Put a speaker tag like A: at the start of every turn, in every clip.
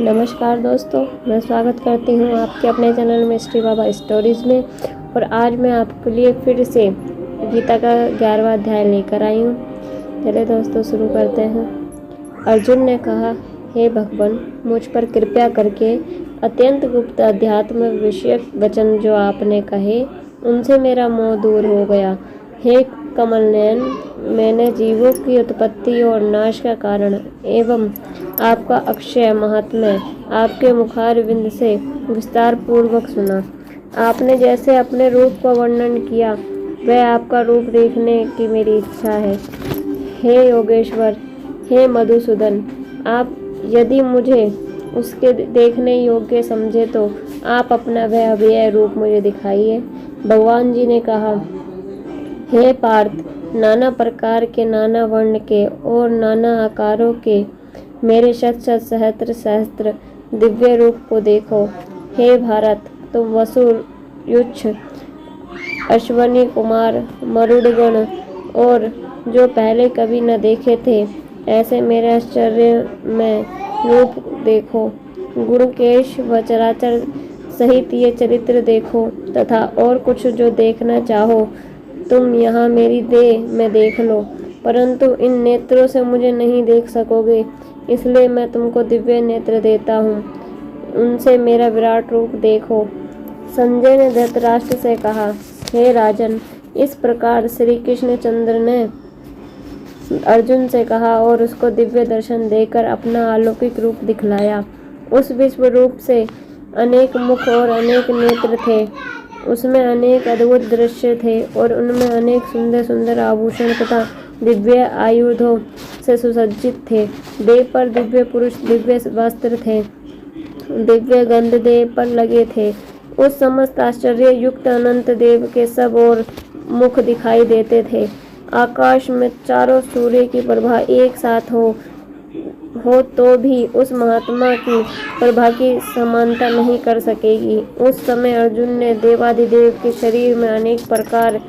A: नमस्कार दोस्तों, मैं स्वागत करती हूँ आपके अपने चैनल मिस्ट्री बाबा स्टोरीज़ में। और आज मैं आपके लिए फिर से गीता का 11वां अध्याय लेकर आई हूँ। चलिए दोस्तों शुरू करते हैं। अर्जुन ने कहा, हे भगवान, मुझ पर कृपा करके अत्यंत गुप्त अध्यात्म विषयक वचन जो आपने कहे उनसे मेरा मोह दूर हो गया। हे कमल नयन, मैंने जीवों की उत्पत्ति और नाश का कारण एवं आपका अक्षय महात्म्य आपके मुखारविंद से विस्तार पूर्वक सुना। आपने जैसे अपने रूप का वर्णन किया वह आपका रूप देखने की मेरी इच्छा है। हे योगेश्वर, हे मधुसूदन, आप यदि मुझे उसके देखने योग्य समझे तो आप अपना वह अव्यय रूप मुझे दिखाइए। भगवान जी ने कहा, हे पार्थ, नाना प्रकार के, नाना वर्ण के और नाना आकारों के मेरे शत शत सहस्त्र सहस्त्र दिव्य रूप को देखो। हे भारत, तुम वसु, युच्छ, अश्वनी कुमार, मरुड़गण और जो पहले कभी न देखे थे ऐसे मेरे आश्चर्य में रूप देखो। गुण केश व चराचर सहित ये चरित्र देखो तथा और कुछ जो देखना चाहो तुम यहाँ मेरी देह में देख लो, परंतु इन नेत्रों से मुझे नहीं देख सकोगे, इसलिए मैं तुमको दिव्य नेत्र देता हूँ, उनसे मेरा विराट रूप देखो। संजय ने धृतराष्ट्र से कहा, हे राजन, इस प्रकार श्री कृष्णचंद्र ने अर्जुन से कहा और उसको दिव्य दर्शन देकर अपना अलौकिक रूप दिखलाया। उस विश्व रूप से अनेक मुख और अनेक नेत्र थे, उसमें अनेक अद्भुत दृश्य थे और उनमें अनेक सुंदर सुंदर आभूषण तथा दिव्य आयुधों से सुसज्जित थे। देव पर दिव्य पुरुष दिव्य वस्त्र थे, दिव्य गंध देव पर लगे थे। उस समस्त आश्चर्य युक्त अनंत देव के सब और मुख दिखाई देते थे। आकाश में चारों सूर्य की प्रभा एक साथ हो तो भी उस महात्मा की प्रभा की समानता नहीं कर सकेगी। उस समय अर्जुन ने देवाधिदेव के शरीर में अनेक प्रकार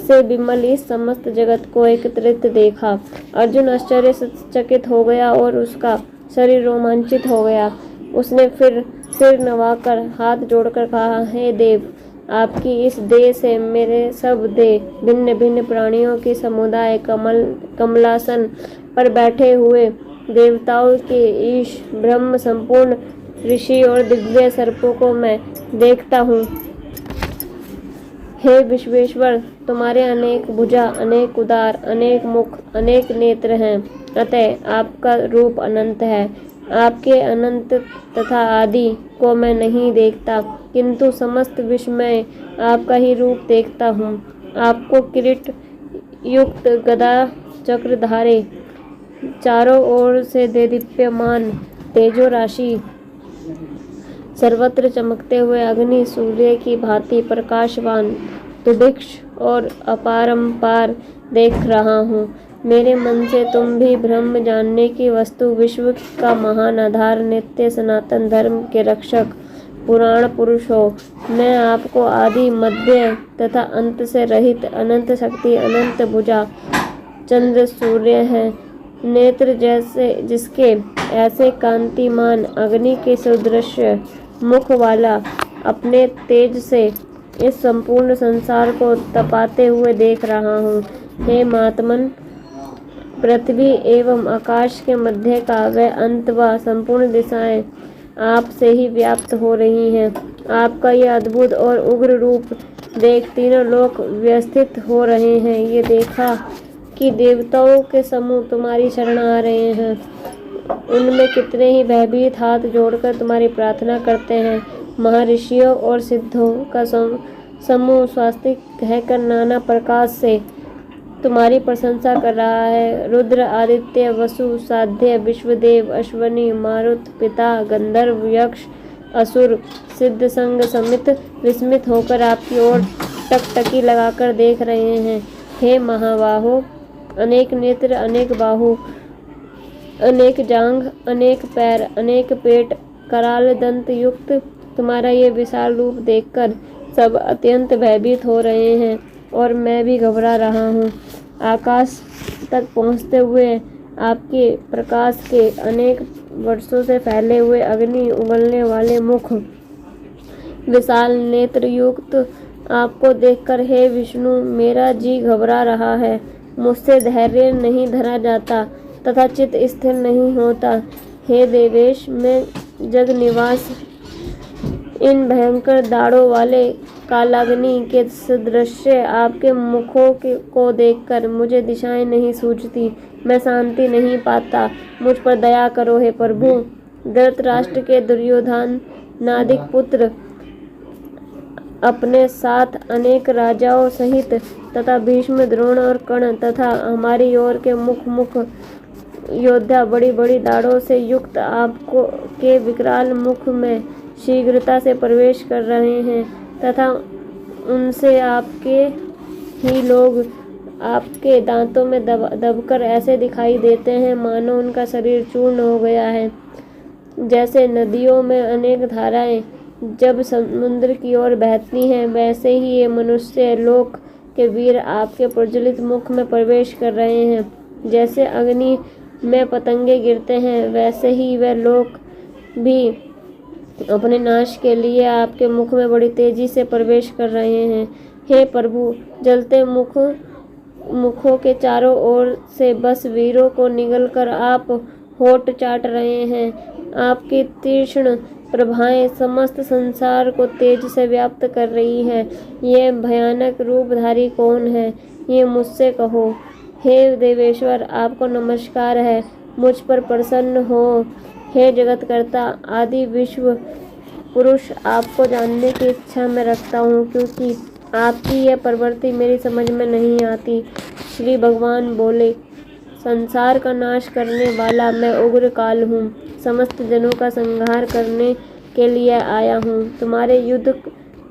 A: से विमल इस समस्त जगत को एकत्रित देखा। अर्जुन आश्चर्य से चकित हो गया और उसका शरीर रोमांचित हो गया। उसने फिर सिर नवाकर हाथ जोड़कर कहा, हे देव, आपकी इस देह से मेरे सब देह भिन्न भिन्न प्राणियों की समुदाय कमलासन पर बैठे हुए देवताओं के ईश ब्रह्म संपूर्ण ऋषि और दिव्य सर्पों को मैं देखता हूँ। हे विश्वेश्वर, तुम्हारे अनेक भुजा, अनेक उदर, अनेक मुख, अनेक नेत्र हैं, अतः आपका रूप अनंत है। आपके अनंत तथा आदि को मैं नहीं देखता, किंतु समस्त विश्व में आपका ही रूप देखता हूँ। आपको किरीट युक्त गदा चक्रधारे चारों ओर से देदीप्यमान तेजो राशि सर्वत्र चमकते हुए अग्नि सूर्य की भांति प्रकाशवान दुभिक्ष और अपारंपार देख रहा हूँ। मेरे मन से तुम भी ब्रह्म जानने की वस्तु, विश्व का महान आधार, नित्य सनातन धर्म के रक्षक, पुराण पुरुष हो। मैं आपको आदि मध्य तथा अंत से रहित अनंत शक्ति, अनंत भुजा, चंद्र सूर्य है, नेत्र जैसे जिसके ऐसे कांतिमान अग्नि के सदृश्य मुख वाला अपने तेज से इस संपूर्ण संसार को तपाते हुए देख रहा हूँ। हे महात्मन, पृथ्वी एवं आकाश के मध्य का वह अंत व संपूर्ण दिशाएं आप से ही व्याप्त हो रही हैं। आपका यह अद्भुत और उग्र रूप देख तीनों लोक व्यवस्थित हो रहे हैं। ये देखा कि देवताओं के समूह तुम्हारी शरण आ रहे हैं, उनमें कितने ही भयभीत हाथ जोड़कर तुम्हारी प्रार्थना करते हैं। महर्षियों और सिद्धों का समूह स्वास्तिक कहकर नाना प्रकार से तुम्हारी प्रशंसा कर रहा है। रुद्र, आदित्य, वसु, साध्य, विश्वदेव, अश्वनी, मारुत, पिता, गंधर्व, यक्ष, असुर, सिद्ध संग समित विस्मित होकर आपकी ओर टकटकी लगाकर देख रहे हैं। हे महाबाहो, अनेक नेत्र, अनेक बाहु, अनेक जांघ, अनेक पैर, अनेक पेट, कराल दंत युक्त तुम्हारा ये विशाल रूप देखकर सब अत्यंत भयभीत हो रहे हैं और मैं भी घबरा रहा हूँ। आकाश तक पहुँचते हुए आपके प्रकाश के अनेक वर्षों से फैले हुए अग्नि उगलने वाले मुख, विशाल नेत्र युक्त आपको देखकर हे विष्णु मेरा जी घबरा रहा है। मुझसे धैर्य नहीं धरा जाता तथा चित्त स्थिर नहीं होता। हे देवेश, मैं जग निवास इन भयंकर दाढ़ों वाले कालाग्नि के सदृश आपके मुखों को देखकर मुझे दिशाएं नहीं सूझती, मैं शांति नहीं पाता। मुझ पर दया करो हे प्रभु। धृतराष्ट्र के दुर्योधन नादिक पुत्र अपने साथ अनेक राजाओं सहित तथा भीष्म, द्रोण और कर्ण तथा हमारी ओर के मुख योद्धा बड़ी बड़ी दाढ़ों से युक्त आपको के विकराल मुख में शीघ्रता से प्रवेश कर रहे हैं तथा उनसे आपके ही लोग आपके दांतों में दबकर ऐसे दिखाई देते हैं मानो उनका शरीर चूर्ण हो गया है। जैसे नदियों में अनेक धाराएं जब समुद्र की ओर बहती हैं, वैसे ही ये मनुष्य लोक के वीर आपके प्रज्वलित मुख में प्रवेश कर रहे हैं। जैसे अग्नि में पतंगे गिरते हैं, वैसे ही वह लोग भी अपने नाश के लिए आपके मुख में बड़ी तेजी से प्रवेश कर रहे हैं। हे प्रभु, जलते मुखों के चारों ओर से बस वीरों को निगलकर आप होठ चाट रहे हैं। आपकी तीक्ष्ण प्रभाएं समस्त संसार को तेज से व्याप्त कर रही है। ये भयानक रूपधारी कौन है, ये मुझसे कहो। हे देवेश्वर, आपको नमस्कार है, मुझ पर प्रसन्न हो। हे जगतकर्ता आदि विश्व पुरुष, आपको जानने की इच्छा मैं रखता हूँ, क्योंकि आपकी यह प्रवृत्ति मेरी समझ में नहीं आती। श्री भगवान बोले, संसार का नाश करने वाला मैं उग्र काल हूँ, समस्त जनों का संहार करने के लिए आया हूँ। तुम्हारे युद्ध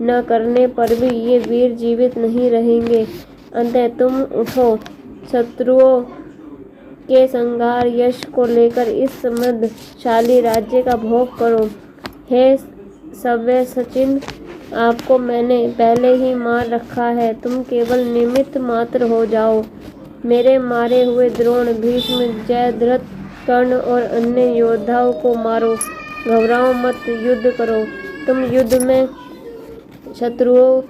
A: न करने पर भी ये वीर जीवित नहीं रहेंगे। अंततः तुम उठो, शत्रुओं के संहार यश को लेकर इस समृद्धशाली राज्य का भोग करो। हे सव्य सचिन, आपको मैंने पहले ही मार रखा है, तुम केवल निमित्त मात्र हो जाओ। मेरे मारे हुए द्रोण, भीष्म, जयद्रथ, कर्ण और अन्य योद्धाओं को मारो। घबराओ मत, युद्ध करो। तुम युद्ध में शत्रुओं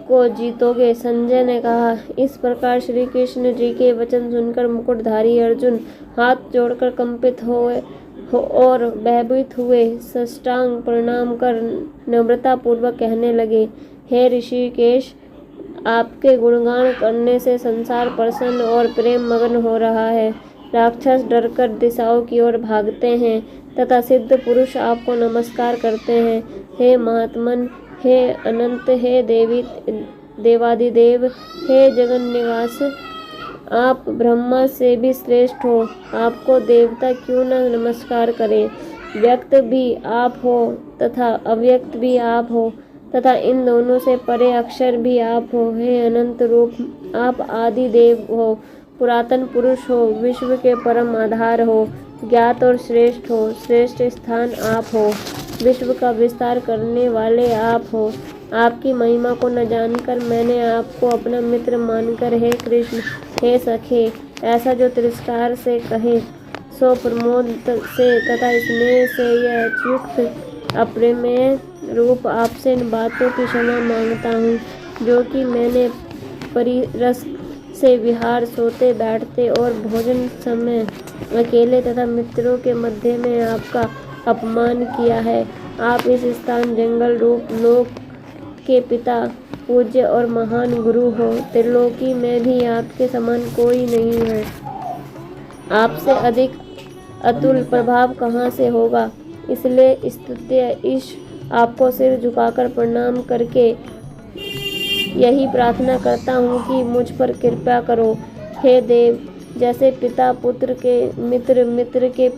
A: को जीतोगे। संजय ने कहा। इस प्रकार श्री कृष्ण जी के वचन सुनकर मुकुटधारी अर्जुन हाथ जोड़कर कंपित हो और भयभीत हुए साष्टांग प्रणाम कर नम्रता पूर्वक कहने लगे, हे ऋषिकेश, आपके गुणगान करने से संसार प्रसन्न और प्रेम मगन हो रहा है। राक्षस डरकर दिशाओं की ओर भागते हैं तथा सिद्ध पुरुष आपको नमस्कार करते हैं। हे महात्मन, हे अनंत, हे देवादिदेव, हे जगन निवास, आप ब्रह्मा से भी श्रेष्ठ हो। आपको देवता क्यों न नमस्कार करें। व्यक्त भी आप हो तथा अव्यक्त भी आप हो तथा इन दोनों से परे अक्षर भी आप हो। हे अनंत रूप, आप आदि देव हो, पुरातन पुरुष हो, विश्व के परम आधार हो, ज्ञात और श्रेष्ठ हो। श्रेष्ठ स्थान आप हो, विश्व का विस्तार करने वाले आप हो। आपकी महिमा को न जानकर मैंने आपको अपना मित्र मानकर हे कृष्ण, हे सखे, ऐसा जो तिरस्कार से कहे सो प्रमोद से तथा स्नेह से यह युक्त अप्रमेय रूप आपसे इन बातों की क्षमा मांगता हूँ, जो कि मैंने परिरस से विहार, सोते बैठते और भोजन समय अकेले तथा मित्रों के मध्य में आपका अपमान किया है। आप इस स्थान जंगल रूप लोक के पिता, पूज्य और महान गुरु हो। त्रिलोकी में भी आपके समान कोई नहीं है। आपसे अधिक अतुल प्रभाव कहाँ से होगा। इसलिए स्तुत्य ईश आपको सिर झुकाकर प्रणाम करके यही प्रार्थना करता हूँ कि मुझ पर कृपा करो। हे देव, जैसे पिता पुत्र के, मित्र मित्र के,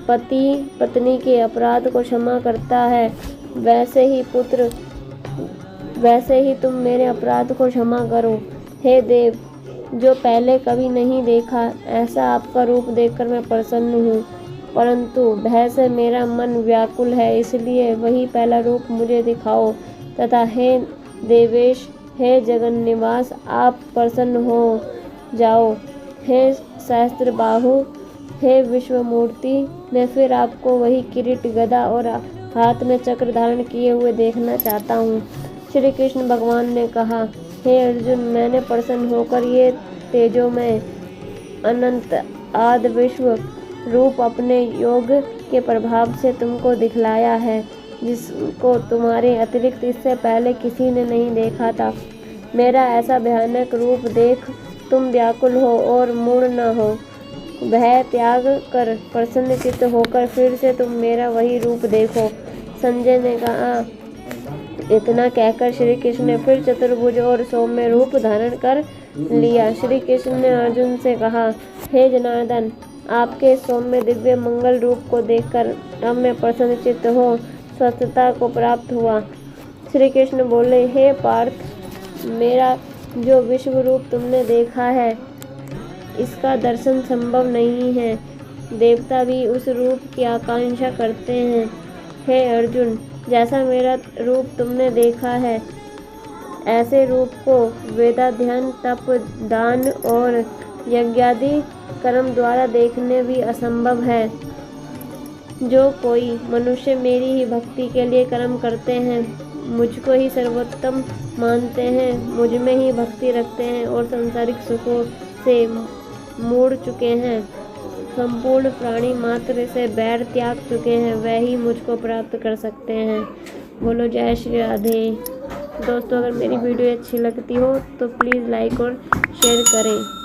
A: पति पत्नी के अपराध को क्षमा करता है, वैसे ही तुम मेरे अपराध को क्षमा करो। हे देव, जो पहले कभी नहीं देखा, ऐसा आपका रूप देखकर मैं प्रसन्न हूँ, परंतु भय से मेरा मन व्याकुल है, इसलिए वही पहला रूप मुझे दिखाओ। तथा हे देवेश, हे जगन निवास, आप प्रसन्न हो जाओ। हे सहस्त्र बाहु, हे विश्वमूर्ति, मैं फिर आपको वही किरीट, गदा और हाथ में चक्र धारण किए हुए देखना चाहता हूँ। श्री कृष्ण भगवान ने कहा, हे अर्जुन, मैंने प्रसन्न होकर ये तेजोमय अनंत आदि विश्व रूप अपने योग के प्रभाव से तुमको दिखलाया है, जिसको तुम्हारे अतिरिक्त इससे पहले किसी ने नहीं देखा था। मेरा ऐसा भयानक रूप देख तुम व्याकुल हो और मूढ़ न हो। भय त्याग कर प्रसन्न चित्त होकर फिर से तुम मेरा वही रूप देखो। संजय ने कहा। इतना कहकर श्री कृष्ण ने फिर चतुर्भुज और सौम्य रूप धारण कर लिया। श्री कृष्ण ने अर्जुन से कहा, हे जनार्दन, आपके सौम्य दिव्य मंगल रूप को देखकर अब मैं प्रसन्न चित्त हो स्वस्थता को प्राप्त हुआ। श्री कृष्ण बोले, हे पार्थ, मेरा जो विश्व रूप तुमने देखा है इसका दर्शन संभव नहीं है। देवता भी उस रूप की आकांक्षा करते हैं। हे अर्जुन, जैसा मेरा रूप तुमने देखा है ऐसे रूप को वेदाध्ययन, तप, दान और यज्ञादि कर्म द्वारा देखने भी असंभव है। जो कोई मनुष्य मेरी ही भक्ति के लिए कर्म करते हैं, मुझको ही सर्वोत्तम मानते हैं, मुझ में ही भक्ति रखते हैं और सांसारिक सुखों से मुड़ चुके हैं, संपूर्ण प्राणी मात्र से बैर त्याग चुके हैं, वह ही मुझको प्राप्त कर सकते हैं। बोलो जय श्री राधे। दोस्तों, अगर मेरी वीडियो अच्छी लगती हो तो प्लीज़ लाइक और शेयर करें।